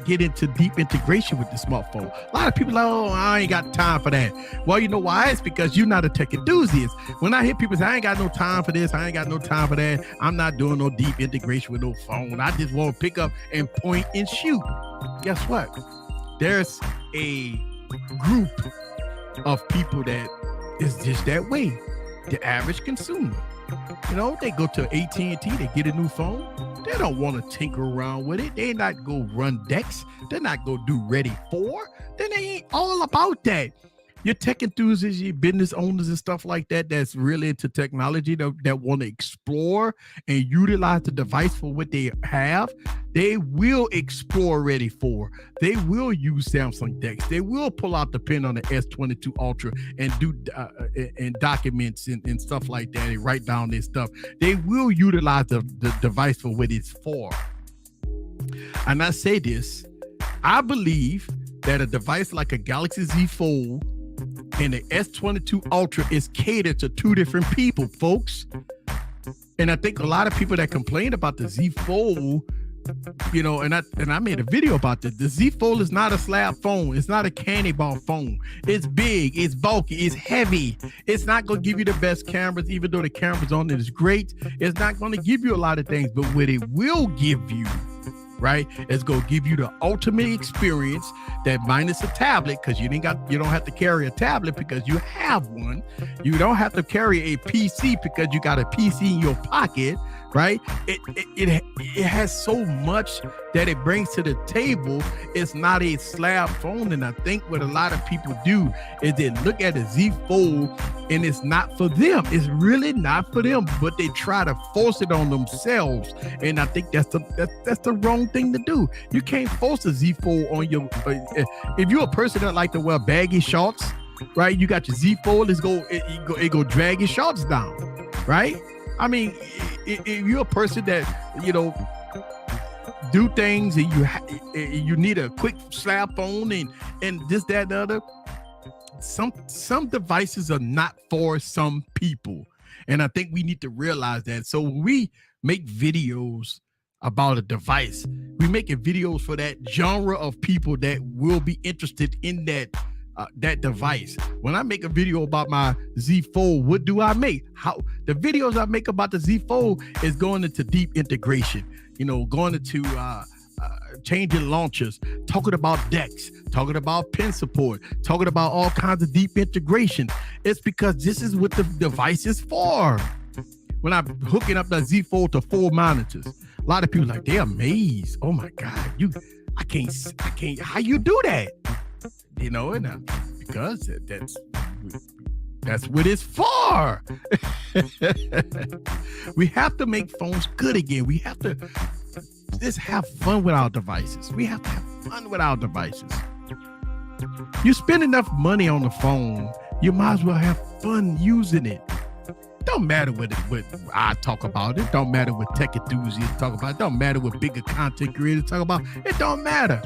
get into deep integration with the smartphone. A lot of people are like, oh, I ain't got time for that. Well, you know why? It's because you're not a tech enthusiast. When I hear people say, I ain't got no time for this, I ain't got no time for that, I'm not doing no deep integration with no phone. I just want to pick up and point and shoot. Guess what? There's a group of people that is just that way. The average consumer. They go to AT&T, they get a new phone. They don't want to tinker around with it. They not go run decks. They're not go do ready for. Then they ain't all about that. Your tech enthusiasts, your business owners and stuff like that, that's really into technology, that want to explore and utilize the device for what they have, they will explore ready for. They will use Samsung DeX. They will pull out the pen on the S22 Ultra and do and documents and stuff like that and write down their stuff. They will utilize the device for what it's for. And I say this, I believe that a device like a Galaxy Z Fold and the S22 Ultra is catered to two different people, folks. And I think a lot of people that complain about the Z Fold, you know, and I made a video about this. The Z Fold is not a slab phone. It's not a candy bar phone. It's big, it's bulky, it's heavy. It's not going to give you the best cameras, even though the cameras on it is great. It's not going to give you a lot of things, but what it will give you, right, it's going to give you the ultimate experience, that minus a tablet, because you don't have to carry a tablet because you have one. You don't have to carry a PC because you got a PC in your pocket, right? It has so much that it brings to the table. It's not a slab phone. And I think what a lot of people do is they look at the Z Fold and it's not for them. It's really not for them, but they try to force it on themselves. And I think that's the wrong thing to do. You can't force a Z Fold on your, if you're a person that like to wear baggy shorts, right? You got your Z Fold, it go drag your shorts down, right? I mean, if you're a person that, you know, do things and you need a quick slap phone and this, that, and the other, some devices are not for some people. And I think we need to realize that. So when we make videos about a device, we making videos for that genre of people that will be interested in that device. When I make a video about my Z Fold, what do I make? How the videos I make about the Z Fold is going into deep integration, you know, going into changing launchers, talking about decks, talking about pin support, talking about all kinds of deep integration. It's because this is what the device is for. When I'm hooking up the Z Fold to 4 monitors, a lot of people like, they're amazed. Oh my God, I can't, how you do that? You know, and because that's what it's for. We have to make phones good again. We have to just have fun with our devices. We have to have fun with our devices. You spend enough money on the phone, you might as well have fun using it. Don't matter what I talk about. It don't matter what tech enthusiasts talk about. It don't matter what bigger content creators talk about. It don't matter.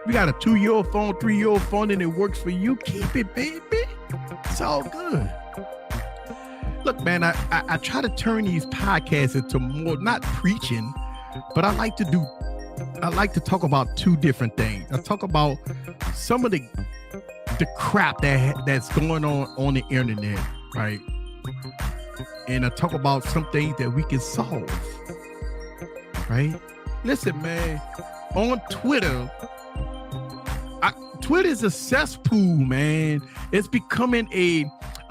We got a 2-year-old phone, 3-year-old phone, and it works for you. Keep it, baby. It's all good. Look, man, I try to turn these podcasts into more, not preaching, but I like to talk about 2 different things. I talk about some of the crap that's going on the internet, right? And I talk about some things that we can solve, right? Listen, man, on Twitter, Twitter is a cesspool, man. It's becoming a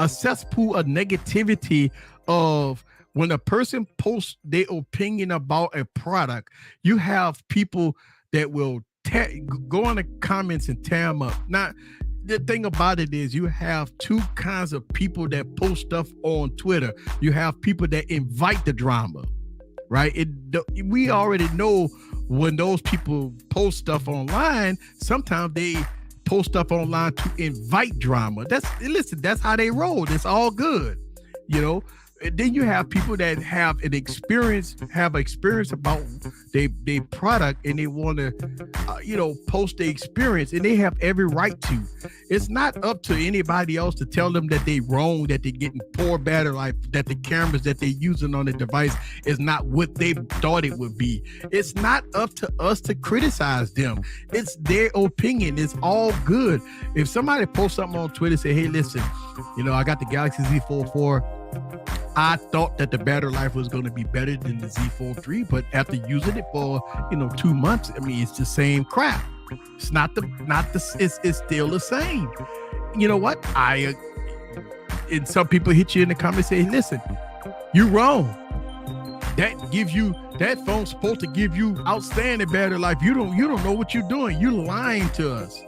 cesspool of negativity of when a person posts their opinion about a product, you have people that will go in the comments and tear them up. Now, the thing about it is you have 2 kinds of people that post stuff on Twitter. You have people that invite the drama, right? We already know when those people post stuff online, sometimes they post stuff online to invite drama. That's how they roll. It's all good, you know. And then you have people that have experience about their product, and they want to, post the experience, and they have every right to. It's not up to anybody else to tell them that they wrong, that they're getting poor battery life, that the cameras that they're using on the device is not what they thought it would be. It's not up to us to criticize them. It's their opinion. It's all good. If somebody posts something on Twitter, say, hey, listen, I got the Galaxy Z Fold 4. I thought that the battery life was going to be better than the Z Fold 3, but after using it for 2 months, I mean, it's the same crap. It's it's still the same. You know what? And some people hit you in the comments say, listen, you're wrong. That phone's supposed to give you outstanding battery life. You don't know what you're doing. You're lying to us.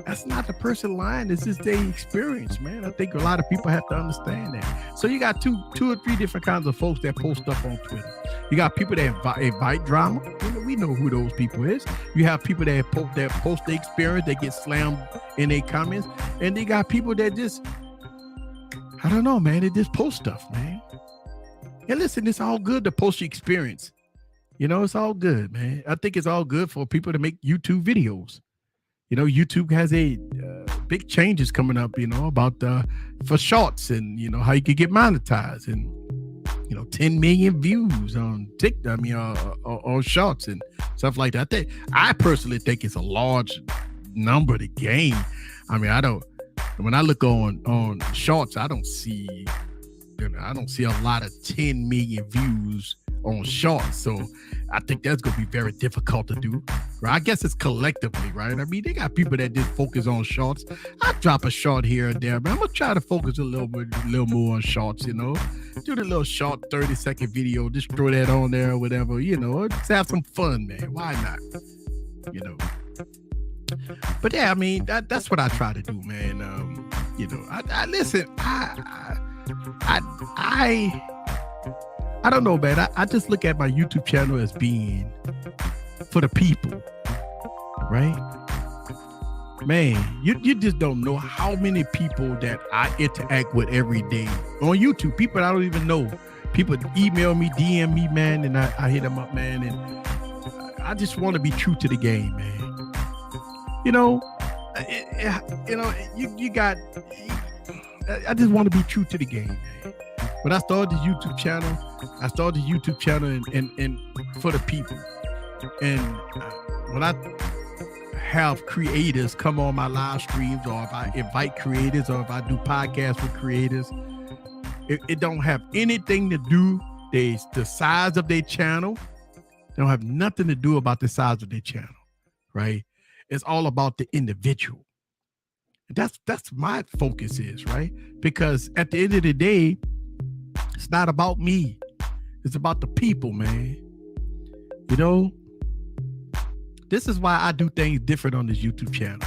That's not the person lying. This is their experience, man. I think a lot of people have to understand that. So you got two or three different kinds of folks that post stuff on Twitter. You got people that invite drama. We know who those people is. You have people that post the experience, they get slammed in their comments. And they got people that just, I don't know, man. They just post stuff, man. And listen, it's all good to post your experience. It's all good, man. I think it's all good for people to make YouTube videos. YouTube has a big changes coming up, about for shorts and, how you could get monetized and, 10 million views on TikTok, on shorts and stuff like that. I personally think it's a large number to gain. When I look on shorts, I don't see a lot of 10 million views on shorts. So I think that's going to be very difficult to do. Right? I guess it's collectively, right? They got people that just focus on shorts. I drop a short here and there, but I'm going to try to focus a little more on shorts, do the little short 30-second video, just throw that on there or whatever, just have some fun, man. Why not? But yeah, that's what I try to do, man. I listen, I don't know, man. I just look at my YouTube channel as being for the people, right? Man, you just don't know how many people that I interact with every day on YouTube. People I don't even know. People email me, DM me, man, and I hit them up, man. And I just want to be true to the game, man. I just want to be true to the game, man. When I started the YouTube channel, and for the people. And when I have creators come on my live streams, or if I invite creators, or if I do podcasts with creators, it don't have anything to do the size of their channel. They don't have nothing to do about the size of their channel, right? It's all about the individual. That's my focus is, right? Because at the end of the day, it's not about me. It's about the people, man. This is why I do things different on this YouTube channel,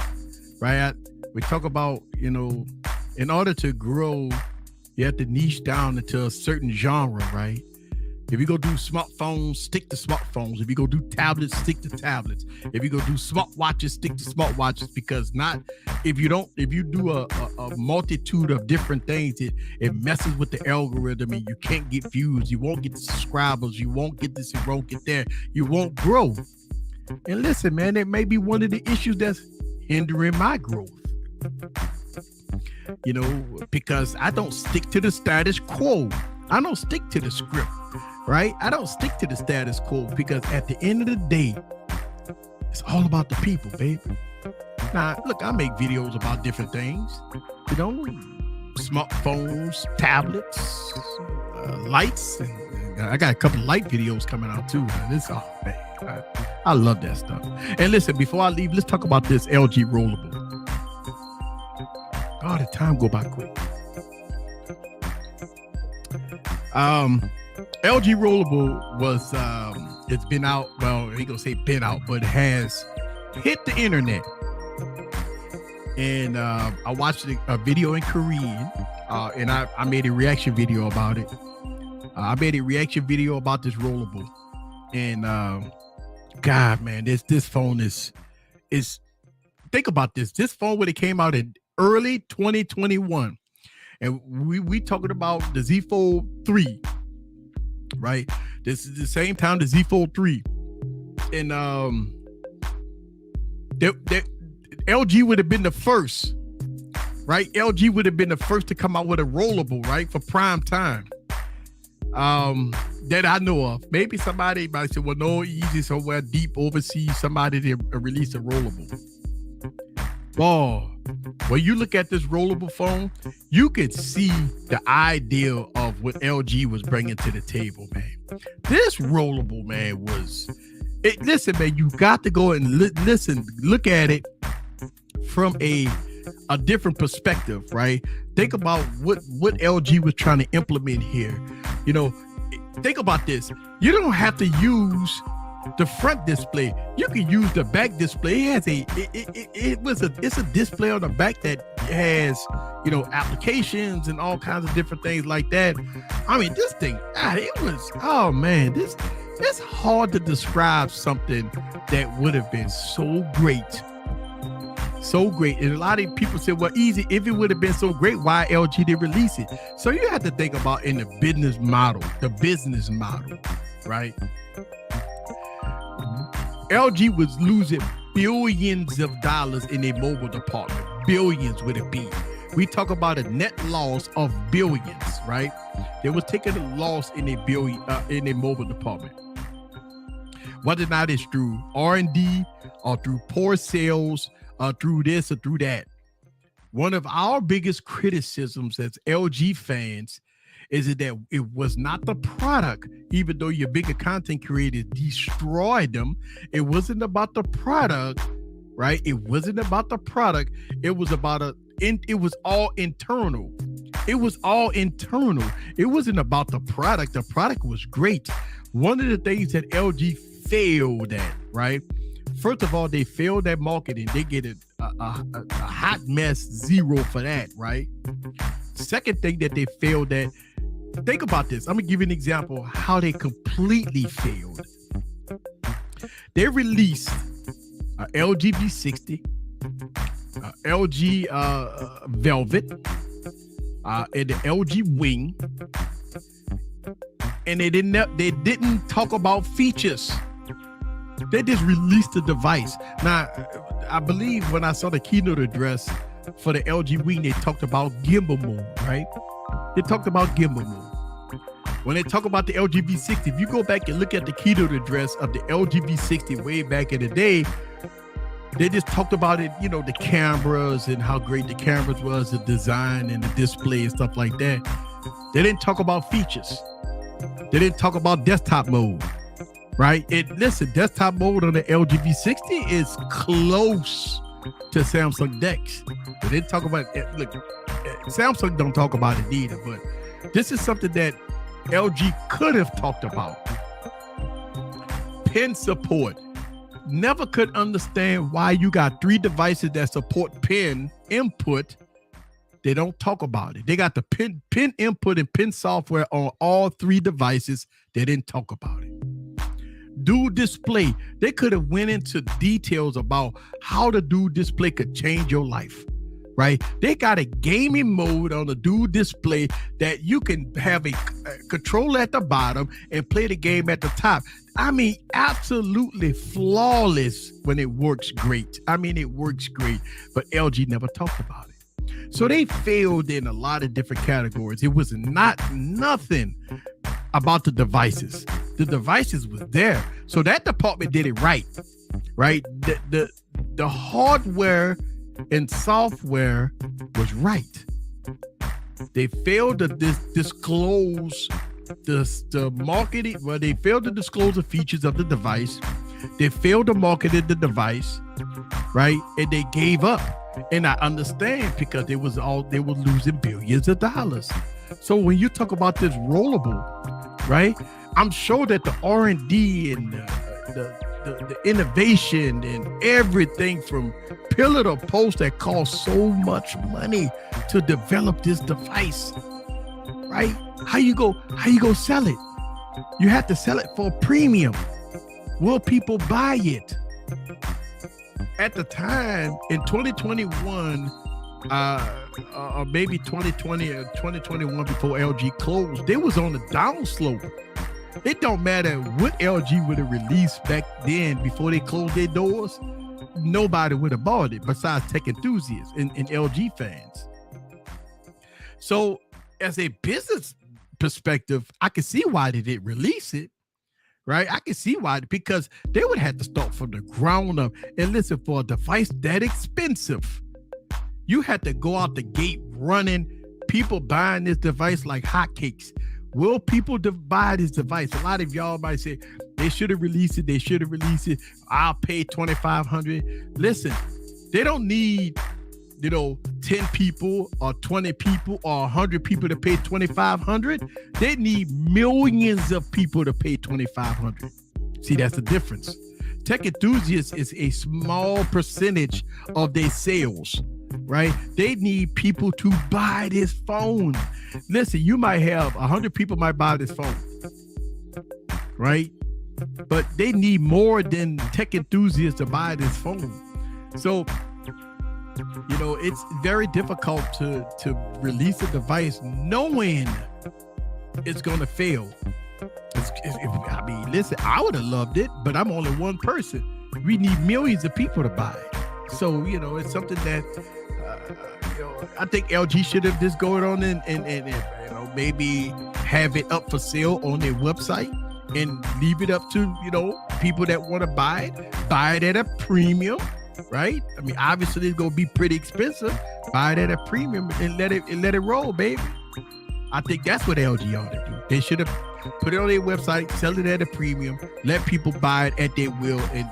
right? We talk about, in order to grow, you have to niche down into a certain genre, right? If you go do smartphones, stick to smartphones. If you go do tablets, stick to tablets. If you go do smartwatches, stick to smartwatches. Because if you do a multitude of different things, it messes with the algorithm and you can't get views. You won't get the subscribers. You won't get this. You won't get there. You won't grow. And listen, man, it may be one of the issues that's hindering my growth. Because I don't stick to the status quo. I don't stick to the script. Right? I don't stick to the status quo because at the end of the day, all about the people, baby. Now, look, I make videos about different things, smartphones, tablets, lights. And I got a couple of light videos coming out too. Man. Man, I love that stuff. And listen, before I leave, let's talk about this LG rollable. Oh, the time go by quick. LG rollable was it's been out. Well, I ain't gonna say been out, but it has hit the internet. And I watched a video in Korean, and I made a reaction video about it. I made a reaction video about this rollable, and God, man, this phone is think about this. This phone when it came out in early 2021, and we talking about the Z Fold 3. Right, this is the same time the Z Fold 3, and LG would have been the first, right? LG would have been the first to come out with a rollable, right, for prime time. That I know of. Maybe somebody might say, well, no, easy somewhere deep overseas, somebody to release a rollable. Oh, when you look at this rollable phone, you could see the ideal of what LG was bringing to the table, man. This rollable, man, listen, man, you got to go and look at it from a different perspective, right? Think about what LG was trying to implement here. Think about this. You don't have to use the front display. You can use the back display. It has it's a display on the back that has applications and all kinds of different things like that. This thing, it's hard to describe something that would have been so great. And a lot of people say, well, easy, if it would have been so great, why LG didn't release it? So you have to think about in the business model, right? LG was losing billions of dollars in their mobile department. Billions with a B. We talk about a net loss of billions, right? They were taking a loss in their mobile department. Whether or not it's through R&D or through poor sales or through this or through that. One of our biggest criticisms as LG fans is that it was not the product, even though your bigger content creators destroyed them. It wasn't about the product, right? It wasn't about the product. It was about it was all internal. It was all internal. It wasn't about the product. The product was great. One of the things that LG failed at, right? First of all, they failed at marketing. They get a hot mess 0 for that, right? Second thing that they failed at, think about this. I'm gonna give you an example how they completely failed. They released a LG V60, LG Velvet, and the LG Wing, and they didn't talk about features. They just released the device. Now, I believe when I saw the keynote address for the LG Wing, they talked about gimbal mode, right? They talked about gimbal mode. When they talk about the LG V60, if you go back and look at the keynote address of the LG V60 way back in the day, they just talked about it, the cameras and how great the cameras was, the design and the display and stuff like that. They didn't talk about features. They didn't talk about desktop mode, right? Listen, desktop mode on the LG V60 is close to Samsung DeX. They didn't talk about it. Look, Samsung don't talk about it either, but this is something that LG could have talked about. Pin support. Never could understand why you got 3 devices that support pin input. They don't talk about it. They got the pin input and pin software on all 3 devices. They didn't talk about it. Dual display. They could have went into details about how the dual display could change your life, right? They got a gaming mode on the dual display that you can have a controller at the bottom and play the game at the top. I mean, absolutely flawless when it works great. I mean, it works great, but LG never talked about it. So they failed in a lot of different categories. It was nothing about the devices. The devices was there. So that department did it right? The hardware and software was right. They failed to disclose the marketing. Well, they failed to disclose the features of the device. They failed to market the device, right? And they gave up. And I understand because they were losing billions of dollars. So when you talk about this rollable, right? I'm sure that the R&D and the innovation and everything from pillar to post that cost so much money to develop this device, right? How you go sell it? You have to sell it for a premium. Will people buy it? At the time in 2021, or maybe 2020 or 2021 before LG closed, they was on the downslope. It don't matter what LG would have released back then before they closed their doors. Nobody would have bought it besides tech enthusiasts and LG fans. So as a business perspective, I can see why they didn't release it, right? I can see why, because they would have to start from the ground up. And listen, for a device that expensive, you had to go out the gate running, people buying this device like hotcakes. Will people buy this device? A lot of y'all might say they should have released it. They should have released it. I'll pay $2,500. Listen, they don't need 10 people or 20 people or 100 people to pay $2,500. They need millions of people to pay $2,500. See, that's the difference. Tech enthusiasts is a small percentage of their sales, right? They need people to buy this phone. Listen, you might have 100 people might buy this phone, right? But they need more than tech enthusiasts to buy this phone. So, it's very difficult to release a device knowing it's going to fail. Listen, I would have loved it, but I'm only one person. We need millions of people to buy it. So, it's something that, I think LG should have just going on and maybe have it up for sale on their website and leave it up to, people that want to buy it at a premium, right? I mean, obviously it's going to be pretty expensive. Buy it at a premium and let it roll, baby. I think that's what LG ought to do. They should have put it on their website, sell it at a premium, let people buy it at their will, and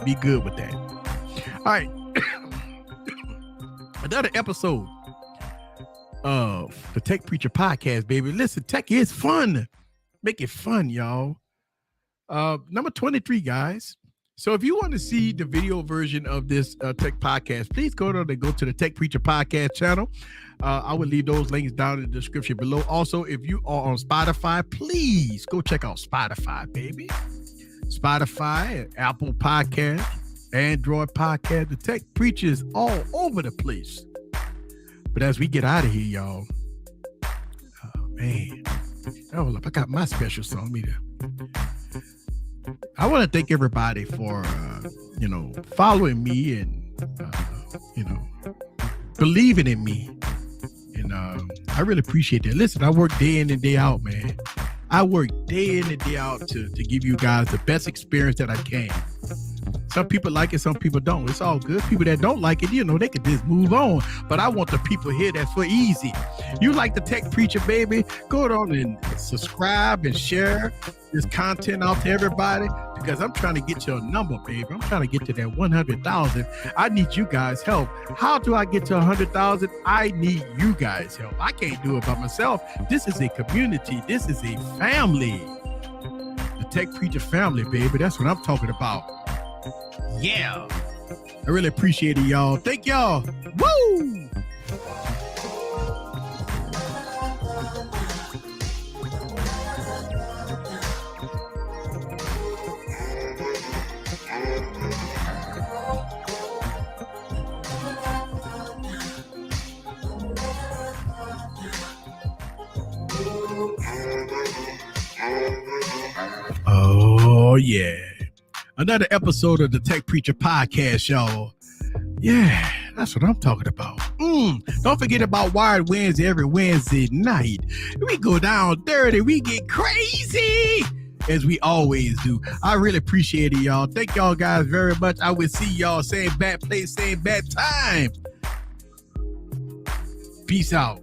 be good with that. All right. Another episode of the Tech Preacher Podcast, baby. Listen, tech is fun. Make it fun, y'all. Number 23, guys. So if you want to see the video version of this tech podcast, please go to the Tech Preacher Podcast channel. I will leave those links down in the description below. Also, if you are on Spotify, please go check out Spotify, baby. Spotify, Apple Podcast, Android Podcast. The Tech Preacher is all over the place. But as we get out of here, y'all, oh man, hold up, I got my special song. I want to thank everybody for following me and believing in me, and I really appreciate that. Listen, I work day in and day out, man. I work day in and day out to give you guys the best experience that I can. Some people like it, some people don't. It's all good. People that don't like it, they can just move on. But I want the people here that's for easy. You like the Tech Preacher, baby? Go on and subscribe and share this content out to everybody, because I'm trying to get your number, baby. I'm trying to get to that 100,000. I need you guys' help. How do I get to 100,000? I need you guys' help. I can't do it by myself. This is a community. This is a family. The Tech Preacher family, baby. That's what I'm talking about. Yeah. I really appreciate it, y'all. Thank y'all. Woo! Oh, yeah. Another episode of the Tech Preacher Podcast, y'all. Yeah, that's what I'm talking about. Don't forget about Wired Wednesday every Wednesday night. We go down dirty. We get crazy, as we always do. I really appreciate it, y'all. Thank y'all guys very much. I will see y'all same bad place, same bad time. Peace out.